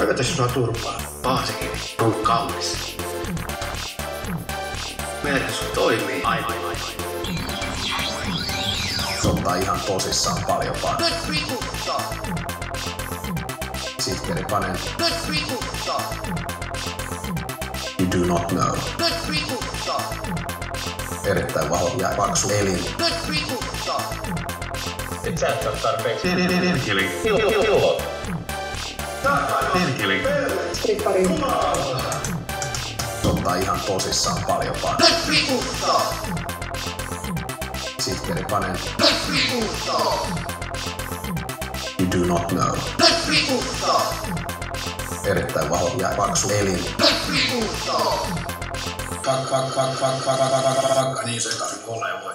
Käykö tässä sua turpaa? Paasikin on kaunis. Mersu toimii. Aivan. Ottaa ihan tosissaan paljon vaan. Nyt vituttaa! Sitkeri panen. Nyt vituttaa! You do not know. Nyt vituttaa! Erittäin vahva ja paksu elin. Nyt vituttaa! Et sä et oo tarpeeksi. Perkele. Hillo. Perkele. Strippari. Ottaa ihan tosissaan paljon vaan. Nyt vituttaa! Sitkeri panen. Nyt vituttaa! You do not know. Nyt vituttaa! Erittäin vahva ja paksu elin. Nyt vituttaa! Niin se ei tarvitse olla ja voi.